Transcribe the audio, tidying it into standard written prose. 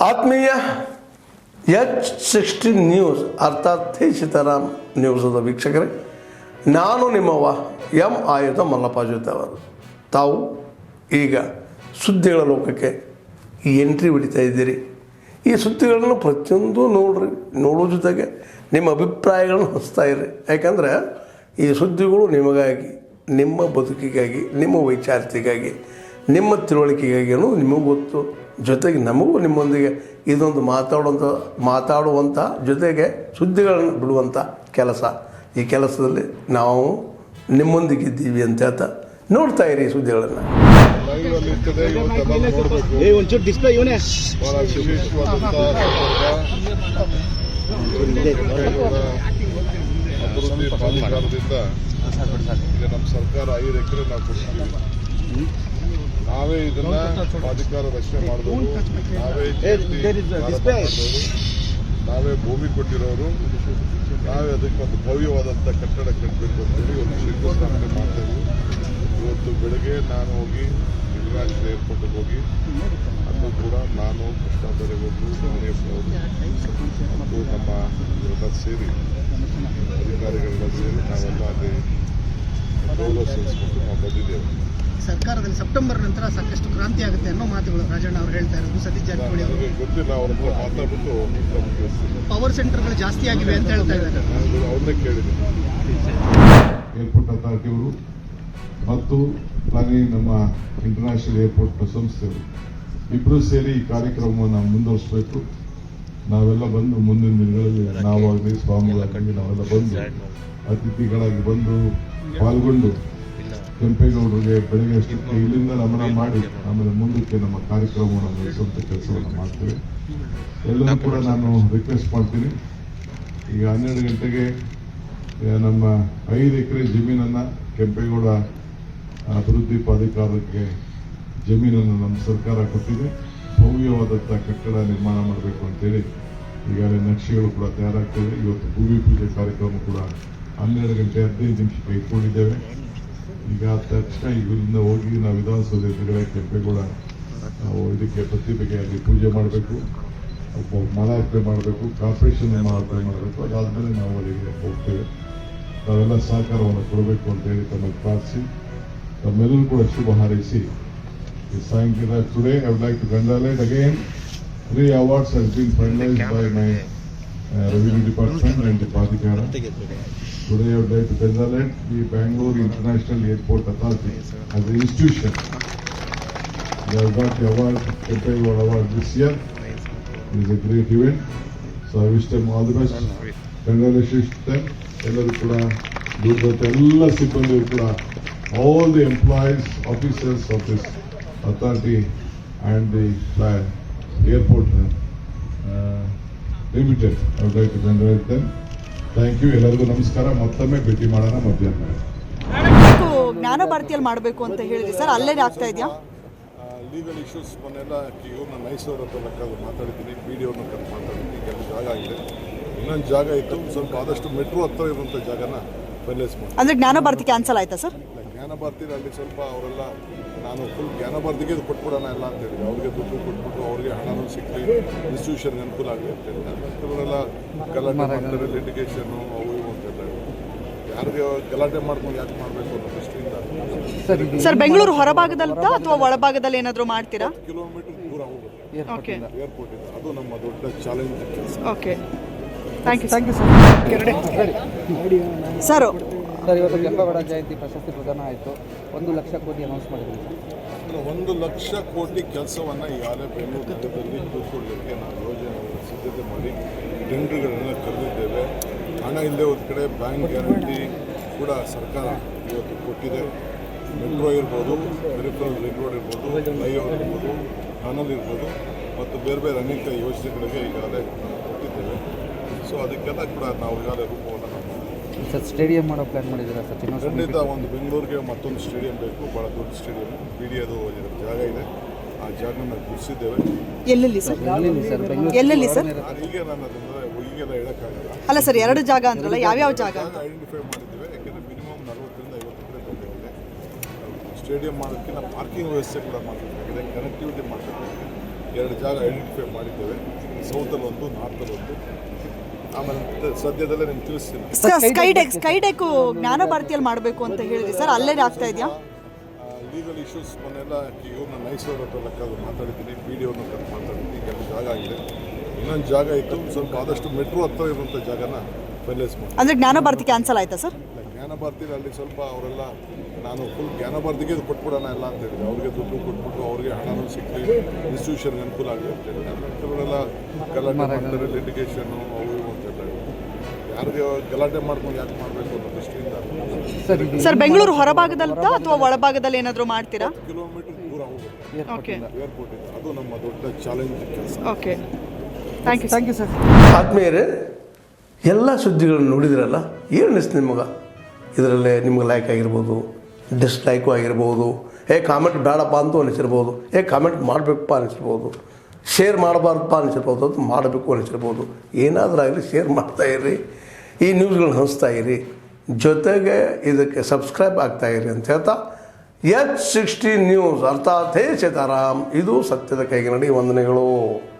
ಆತ್ಮೀಯ H16 news ಅರ್ಥಾತ್ ಸೀತಾರಾಮ್ ನ್ಯೂಸದ ವೀಕ್ಷಕರೇ, ನಾನು ನಿಮ್ಮವ ಎಂ ಆಯುಧ ಮಲ್ಲಪ್ಪ ಜೊತೆ ಅವರು. ತಾವು ಈಗ ಸುದ್ದಿಗಳ ಲೋಕಕ್ಕೆ ಎಂಟ್ರಿ ಹೊಡಿತಾ ಇದ್ದೀರಿ. ಈ ಸುದ್ದಿಗಳನ್ನು ಪ್ರತಿಯೊಂದು ನೋಡೋ ಜೊತೆಗೆ ನಿಮ್ಮ ಅಭಿಪ್ರಾಯಗಳನ್ನು ಹಂಚ್ತಾ ಇರಿ. ಯಾಕಂದರೆ ಈ ಸುದ್ದಿಗಳು ನಿಮಗಾಗಿ, ನಿಮ್ಮ ಬದುಕಿಗಾಗಿ, ನಿಮ್ಮ ವೈಚಾರಿಕೆಗಾಗಿ, ನಿಮ್ಮ ತಿಳುವಳಿಕೆಗಾಗಿ ಅನ್ನೋದು ನಿಮಗೂ ಗೊತ್ತು. ಜೊತೆಗೆ ನಮಗೂ ನಿಮ್ಮೊಂದಿಗೆ ಇದೊಂದು ಮಾತಾಡುವಂಥ ಜೊತೆಗೆ ಸುದ್ದಿಗಳನ್ನು ಬಿಡುವಂಥ ಕೆಲಸ. ಈ ಕೆಲಸದಲ್ಲಿ ನಾವು ನಿಮ್ಮೊಂದಿಗಿದ್ದೀವಿ ಅಂತ ಹೇಳ್ತಾ ನೋಡ್ತಾ ಇರಿ ಈ ಸುದ್ದಿಗಳನ್ನು. ಅಭಿವೃದ್ಧಿ ಪ್ರಾಧಿಕಾರದಿಂದ ಈಗ ನಮ್ಮ ಸರ್ಕಾರ 5 ಎಕರೆ ನಾವು ಕೊಡ್ತೀವಿ. ನಾವೇ ಇದನ್ನ ಪ್ರಾಧಿಕಾರ ರಚನೆ ಮಾಡಿದವರು, ನಾವೇ ಭೂಮಿ ಕೊಟ್ಟಿರೋರು, ನಾವೇ ಅದಕ್ಕೊಂದು ಭವ್ಯವಾದಂಥ ಕಟ್ಟಡ ಕಟ್ಟಬೇಕು ಅಂತೇಳಿ ಒಂದು ಶಂಕುಸ್ಥಾಪನೆ ಮಾಡ್ತೇವೆ. ಇವತ್ತು ಬೆಳಗ್ಗೆ ನಾನು ಹೋಗಿ ಇಂಟರ್ನ್ಯಾಷನಲ್ ಏರ್ಪೋರ್ಟ್ಗೆ ಹೋಗಿ ಅದು ಕೂಡ ನಾನು ಕೃಷ್ಣಬೈರೇಗೌಡರು, ಮುನಿಯಪ್ಪನವರು ಮತ್ತು ನಮ್ಮ ಇವರೆಲ್ಲ ಸೇರಿ ಅಧಿಕಾರಿಗಳೆಲ್ಲ ಸೇರಿ ನಾವೆಲ್ಲ ಅಲ್ಲಿ ಗೌರವ ಸಲ್ಲಿಸಿಕೊಂಡು ನಾವು ಬಂದಿದ್ದೇವೆ. ಸರ್ಕಾರದಲ್ಲಿ ಸೆಪ್ಟೆಂಬರ್ ನಂತರ ಸಾಕಷ್ಟು ಕ್ರಾಂತಿ ಆಗುತ್ತೆ ಅನ್ನೋ ಮಾತುಗಳು ರಾಜಣ್ಣ ಅವರು ಹೇಳ್ತಾ ಇರೋದು. ಸತೀಶ್ ಜಾರಕಿಹೊಳಿ ಅವರು ಗೊತ್ತಿಲ್ಲ, ಅವ್ರ ಹತ್ರ ಮಾತಾಡ್ಬಿಟ್ಟು ಪವರ್ ಸೆಂಟರ್ಗಳು ಜಾಸ್ತಿ ಆಗಿವೆ ಅಂತ ಹೇಳ್ತಾ ಇದ್ದಾರೆ. ಅವ್ರನ್ನೇ ಕೇಳಿದ್ದೀನಿ. ಏರ್ಪೋರ್ಟ್ ಅಥಾರಿಟಿಯವರು ಮತ್ತು ಪ್ಲಾನಿಂಗ್ ನಮ್ಮ ಇಂಟರ್ನ್ಯಾಷನಲ್ ಏರ್ಪೋರ್ಟ್ ಸಂಸ್ಥೆಗಳು ಇಬ್ಬರು ಸೇರಿ ಈ ಕಾರ್ಯಕ್ರಮವನ್ನು ಮುಂದುವರಿಸಬೇಕು. ನಾವೆಲ್ಲ ಬಂದು ಮುಂದಿನ ದಿನಗಳಲ್ಲಿ ನಾವಾಗಲಿ ಸ್ವಾಮಿಗಳಾಗಲಿ ನಾವೆಲ್ಲ ಬಂದು ಅತಿಥಿಗಳಾಗಿ ಬಂದು ಪಾಲ್ಗೊಂಡು ಕೆಂಪೇಗೌಡರಿಗೆ ಬೆಳಗ್ಗೆ ಅಷ್ಟಕ್ಕೆ ಇಲ್ಲಿಂದ ನಮನ ಮಾಡಿ ಆಮೇಲೆ ಮುಂದಕ್ಕೆ ನಮ್ಮ ಕಾರ್ಯಕ್ರಮವನ್ನು ನಡೆಸುವಂಥ ಕೆಲಸವನ್ನು ಮಾಡ್ತೇವೆ. ಎಲ್ಲರೂ ಕೂಡ ನಾನು ರಿಕ್ವೆಸ್ಟ್ ಮಾಡ್ತೀನಿ, ಈಗ 12 ಗಂಟೆಗೆ ನಮ್ಮ 5 ಎಕರೆ ಜಮೀನನ್ನು ಕೆಂಪೇಗೌಡ ಅಭಿವೃದ್ಧಿ ಪ್ರಾಧಿಕಾರಕ್ಕೆ ಜಮೀನನ್ನು ನಮ್ಮ ಸರ್ಕಾರ ಕೊಟ್ಟಿದೆ. ಭವ್ಯವಾದಂಥ ಕಟ್ಟಡ ನಿರ್ಮಾಣ ಮಾಡಬೇಕು ಅಂತೇಳಿ ಈಗಾಗಲೇ ನಕ್ಷೆಗಳು ಕೂಡ ತಯಾರಾಗ್ತದೆ. ಇವತ್ತು ಭೂಮಿ ಪೂಜೆ ಕಾರ್ಯಕ್ರಮ ಕೂಡ 12 ಗಂಟೆ 15 ನಿಮಿಷಕ್ಕೆ ಇಟ್ಕೊಂಡಿದ್ದೇವೆ. ಈಗ ತಕ್ಷಣ ಇವರಿಂದ ಹೋಗಿ ನಾವು ವಿಧಾನಸೌಧ ಎದುರುಗಡೆ ಕೆಂಪೇಗೌಡ ನಾವು ಇದಕ್ಕೆ ಪ್ರತಿಭೆಗೆ ಅಲ್ಲಿ ಪೂಜೆ ಮಾಡಬೇಕು, ಮಾಲಾರ್ಪಣೆ ಮಾಡಬೇಕು, ಕಾರ್ಪೊರೇಷನ್ ಮಾಲಾರ್ಪಣೆ ಮಾಡಬೇಕು. ಅದಾದಮೇಲೆ ನಾವು ಅಲ್ಲಿಗೆ ಹೋಗ್ತೇವೆ. ನಾವೆಲ್ಲ ಸಹಕಾರವನ್ನು ಕೊಡಬೇಕು ಅಂತೇಳಿ ತಮ್ಮಲ್ಲಿ ಪ್ರಾರ್ಥಿಸಿ ತಮ್ಮೆಲ್ಲರೂ ಕೂಡ ಶುಭ ಹಾರೈಸಿ ಸಾಯಂಕಾಲ today I would like to congratulate again 3 awards has been finalized by my revenue department and the Pradhikara. Today I would like to congratulate the Bangalore International Airport Authority as an institution. They have got the award, Kempegowda Award this year. It is a great event. So I wish them all the best. Congratulations to them. ಎಲ್ಲರೂ ಕೂಡ ದುಡಿದಂಥ ಎಲ್ಲ ಸಿಬ್ಬಂದಿಗಳು ಕೂಡ all the employees, officers of this authority and the airport limited. I would like to congratulate them. Thank you. ಎಲ್ಲರಿಗೂ ನಮಸ್ಕಾರ. ಮತ್ತೊಮ್ಮೆ ಭೇಟಿ ಮಾಡೋಣ ಮಧ್ಯಾಹ್ನ. ಜ್ಞಾನ ಭಾರತಿಯಲ್ಲಿ ಮಾಡಬೇಕು ಅಂತ ಹೇಳಿದ್ರಿ ಸರ್, ಅಲ್ಲೇ ಆಗ್ತಾ ಇದೆಯಾ? ಲೀಗಲ್ ಇಶ್ಯೂಸ್ ಮೊನ್ನೆಲ್ಲ ಇವ್ರನ್ನ ಮೈಸೂರು ಹತ್ರ ಮಾತಾಡ್ತೀನಿ, ವಿಡಿಯೋನ ಕರೆದು ಮಾತಾಡ್ತೀನಿ. ಕೆಲವು ಜಾಗ ಇದೆ, ಇನ್ನೊಂದು ಜಾಗ ಇತ್ತು, ಸ್ವಲ್ಪ ಆದಷ್ಟು ಮೆಟ್ರೋ ಹತ್ರ ಇರುವಂಥ ಜಾಗನ ಫೈನಲೈಸ್ ಮಾಡಿ. ಅಂದರೆ ಜ್ಞಾನ ಭಾರತಿ ಕ್ಯಾನ್ಸಲ್ ಆಯ್ತಾ ಸರ್? ಜ್ಞಾನ ಭಾರತಿಲಿ ಅಲ್ಲಿ ಸ್ವಲ್ಪ ಅವರೆಲ್ಲ ನಾನು ಫುಲ್ ಜ್ಞಾನ ಭಾರತಿಗೆ ಕೊಟ್ಬಿಡೋಣ ಎಲ್ಲ ಅಂತ ಹೇಳಿದ್ರು. ಅವ್ರಿಗೆ ದುಡ್ಡು ಕೊಟ್ಬಿಟ್ಟು ಅವ್ರಿಗೆ ಹಣನೂ ಸಿಕ್ಕಲಿ, ಇನ್ಸ್ಟಿಟ್ಯೂಷನ್ಗೆ ಅನುಕೂಲ ಆಗಲಿ ಅಂತ ಹೇಳಿದ್ರೆ ಇವರೆಲ್ಲ ಗಲಾಟೆ ಮಾಡ್ತಾರೆ, ಲಿಟಿಗೇಷನ್ನು ಅವು ಇವು ಅಂತ ಹೇಳ್ತಾರೆ. ಯಾರಿಗೆ ಗಲಾಟೆ ಮಾಡ್ಕೊಂಡು ಯಾಕೆ ಮಾಡಬೇಕು ಅನ್ನೋ ದೃಷ್ಟಿಯಿಂದ ಸರ್ ಬೆಂಗಳೂರು ಹೊರಭಾಗದಲ್ಲ ಅಥವಾ ಒಳಭಾಗದಲ್ಲಿ ಏನಾದರೂ ಮಾಡ್ತೀರಾ? ಕಿಲೋಮೀಟರ್ ದೂರ ಹೋಗುತ್ತೆ ಏರ್ಪೋರ್ಟ್ ಇಂದ. ಅದು ನಮ್ಮ ದೊಡ್ಡ ಚಾಲೆಂಜ್ ಕೆಲಸ. Okay, thank you sir. Sir ಇವತ್ತು ಕೆಂಪೇಗೌಡ ಜಯಂತಿ ಪ್ರಶಸ್ತಿ ಪ್ರದಾನ ಆಯಿತು. 1 ಲಕ್ಷ ಕೋಟಿ ಅನೌನ್ಸ್ ಮಾಡಿದ್ದೀವಿ. 1 ಲಕ್ಷ ಕೋಟಿ ಕೆಲಸವನ್ನು ಈಗಾಗಲೇ ಬೆಂಗಳೂರು ನಗರದಲ್ಲಿ ಕೂತ್ಕೊಳ್ಳಲಿಕ್ಕೆ ನಾವು ಯೋಜನೆ ಸಿದ್ಧತೆ ಮಾಡಿ ಟೆಂಡರ್ಗಳನ್ನ ಕರೆದಿದ್ದೇವೆ. ಹಣ ಇಲ್ಲದೆ ಒಂದು ಕಡೆ ಬ್ಯಾಂಕ್ ಗ್ಯಾರಂಟಿ ಕೂಡ ಸರ್ಕಾರ ಇವತ್ತು ಕೊಟ್ಟಿದೆ. ಮೆಟ್ರೋ ಇರ್ಬೋದು, ಪೆರಿಫೆರಲ್ ರಿಂಗ್ ರೋಡ್ ಇರ್ಬೋದು, ಫ್ಲೈಓವರ್ ಇರ್ಬೋದು, ಟನಲ್ ಇರ್ಬೋದು ಮತ್ತು ಬೇರೆ ಬೇರೆ ಅನೇಕ ಯೋಜನೆಗಳಿಗೆ ಈಗಾಗಲೇ ಕೊಟ್ಟಿದ್ದೇವೆ. ಸೊ ಅದಕ್ಕೆಲ್ಲ ಕೂಡ ನಾವು ಈಗಾಗಲೇ ರೂಪವನ್ನು ಸರ್ ಸ್ಟೇಡಿಯಂ ಮಾಡೋ ಪ್ಲ್ಯಾನ್ ಮಾಡಿದ್ದೀರಾ ಸರ್? ಖಂಡಿತ ಒಂದು ಬೆಂಗಳೂರಿಗೆ ಮತ್ತೊಂದು ಸ್ಟೇಡಿಯಂ ಬೇಕು, ಭಾಳ ದೊಡ್ಡ ಸ್ಟೇಡಿಯಂ. ಅದು ಜಾಗ ಇದೆ, ಆ ಜಾಗನ ಗುರುತಿಸಿದ್ದೇವೆ. ಎಲ್ಲೆಲ್ಲಿ ಸರ್? ಎಲ್ಲೆಲ್ಲಿ ಸರ್? ಈಗ ನಾನು ಈಗೆಲ್ಲ ಹೇಳೋಕ್ಕಾಗಲ್ಲ. ಅಲ್ಲ ಸರ್, 2 ಜಾಗ ಅಂದ್ರಲ್ಲ, ಯಾವ್ಯಾವ ಜಾಗ ಐಡೆಂಟಿಫೈ ಮಾಡಿದ್ದೇವೆ. ಯಾಕೆಂದರೆ ಮಿನಿಮಮ್ 40ರಿಂದ 50 ಎಕರೆ ಬಂದಿದೆ. ಸ್ಟೇಡಿಯಂ ಮಾಡೋದಕ್ಕಿಂತ ಪಾರ್ಕಿಂಗ್ ವ್ಯವಸ್ಥೆ ಕೂಡ ಮಾಡಬೇಕಾಗಿದೆ, ಕನೆಕ್ಟಿವಿಟಿ ಮಾಡಬೇಕಾಗಿದೆ. 2 ಜಾಗ ಐಡೆಂಟಿಫೈ ಮಾಡಿದ್ದೇವೆ, ಸೌತಲ್ಲಿ ಒಂದು, ನಾರ್ತಲ್ಲಿ ಒಂದು. ಆಮೇಲೆ ಸದ್ಯದಲ್ಲೇ ನಿಮ್ಗೆ ತಿಳಿಸ್ತೀನಿ. ಸ್ಕೈಡೆಕ್ ಜ್ಞಾನ ಭಾರತಿಯಲ್ಲಿ ಮಾಡಬೇಕು ಅಂತ ಹೇಳಿದ್ರಿ ಸರ್, ಅಲ್ಲೇ ಆಗ್ತಾ ಇದೆಯಾ? ಲೀಗಲ್ ಇಶ್ಯೂಸ್ ಮೊನ್ನೆಲ್ಲ ಇವ್ರನ್ನ ನೈಸೂರ್ ಹತ್ರ ಲೆಕ್ಕದು ಮಾತಾಡಿದ್ದೀನಿ, ಪಿ ಡಿ ಅವ್ರನ್ನ ಕರೆದು ಮಾತಾಡಿದ್ದೀನಿ. ಕೆಲವು ಜಾಗ ಆಗಿದೆ, ಇನ್ನೊಂದು ಜಾಗ ಇತ್ತು, ಸ್ವಲ್ಪ ಆದಷ್ಟು ಮೆಟ್ರೋ ಹತ್ರ ಇರುವಂಥ ಜಾಗನ ಫೈನಲೈಸ್ ಮಾಡಿ. ಅಂದರೆ ಜ್ಞಾನ ಭಾರತಿ ಕ್ಯಾನ್ಸಲ್ ಆಯ್ತಾ ಸರ್? ಜ್ಞಾನ ಭಾರತಿಲಿ ಅಲ್ಲಿ ಸ್ವಲ್ಪ ಅವರೆಲ್ಲ ನಾನು ಫುಲ್ ಜ್ಞಾನ ಭಾರತಿಗೆ ಇದು ಕೊಟ್ಬಿಡೋಣ ಎಲ್ಲ ಅಂತ ಹೇಳಿದೆ. ಅವ್ರಿಗೆ ದುಡ್ಡು ಕೊಟ್ಬಿಟ್ಟು ಅವ್ರಿಗೆ ಹಣನೂ ಸಿಕ್ಕಲಿ, ಇನ್ಸ್ಟಿಟ್ಯೂಷನ್ಗೆ ಅನುಕೂಲ ಆಗಲಿ ಅಂತ ಹೇಳಿ. ಆಮೇಲೆ ಕೆಲವರೆಲ್ಲ ಗಲಾಟೆ ಮಾಡ್ತಾರೆ, ಲಿಟಿಗೇಷನ್ನು ಅವು ಇವು ಅಂತ ಹೇಳಿ. ಯಾರಿಗೆ ಗಲಾಟೆ ಮಾಡ್ಕೊಂಡು ಯಾಕೆ ಮಾಡಬೇಕು ಅನ್ನೋ ದೃಷ್ಟಿಯಿಂದ ಸರ್, ಬೆಂಗಳೂರು ಹೊರಭಾಗದಲ್ಲ ಅಥವಾ ಒಳಭಾಗದಲ್ಲಿ ಏನಾದರೂ ಮಾಡ್ತೀರಾ? ಕಿಲೋಮೀಟರ್ ದೂರ ಹೋಗುತ್ತೆ ಓಕೆ, ಏರ್ಪೋರ್ಟ್ ಇದೆ. ಅದು ನಮ್ಮ ದೊಡ್ಡ ಚಾಲೆಂಜ್ ಕೆಲಸ. Okay, thank you sir. ಆದ್ಮೇಲೆ ಎಲ್ಲ ಸುದ್ದಿಗಳನ್ನು ನೋಡಿದ್ರಲ್ಲ, ಏನು ಅನಿಸ್ತು ನಿಮಗೆ? ಇದರಲ್ಲೇ ನಿಮ್ಗೆ ಲೈಕ್ ಆಗಿರ್ಬೋದು, ಡಿಸ್ಲೈಕು ಆಗಿರ್ಬೋದು, ಕಾಮೆಂಟ್ ಬೇಡಪ್ಪ ಅಂತೂ ಅನಿಸಿರ್ಬೋದು, ಕಾಮೆಂಟ್ ಮಾಡಬೇಕಪ್ಪ ಅನಿಸಿರ್ಬೋದು, ಶೇರ್ ಮಾಡಬಾರ್ದಪ್ಪ ಅನಿಸಿರ್ಬೋದು, ಅದು ಮಾಡಬೇಕು ಅನಿಸಿರ್ಬೋದು. ಏನಾದರೂ ಆಗಲಿ ಶೇರ್ ಮಾಡ್ತಾಯಿರಿ, ಈ ನ್ಯೂಸ್ಗಳನ್ನ ಹಂಚ್ತಾ ಇರಿ, ಜೊತೆಗೆ ಇದಕ್ಕೆ ಸಬ್ಸ್ಕ್ರೈಬ್ ಆಗ್ತಾಯಿರಿ ಅಂತ ಹೇಳ್ತಾ H16 ನ್ಯೂಸ್ ಅರ್ಥಾತ್ ಹೇ ಸೀತಾರಾಮ್, ಇದು ಸತ್ಯದ ಕೈಗೆ ನಡಿ. ವಂದನೆಗಳು.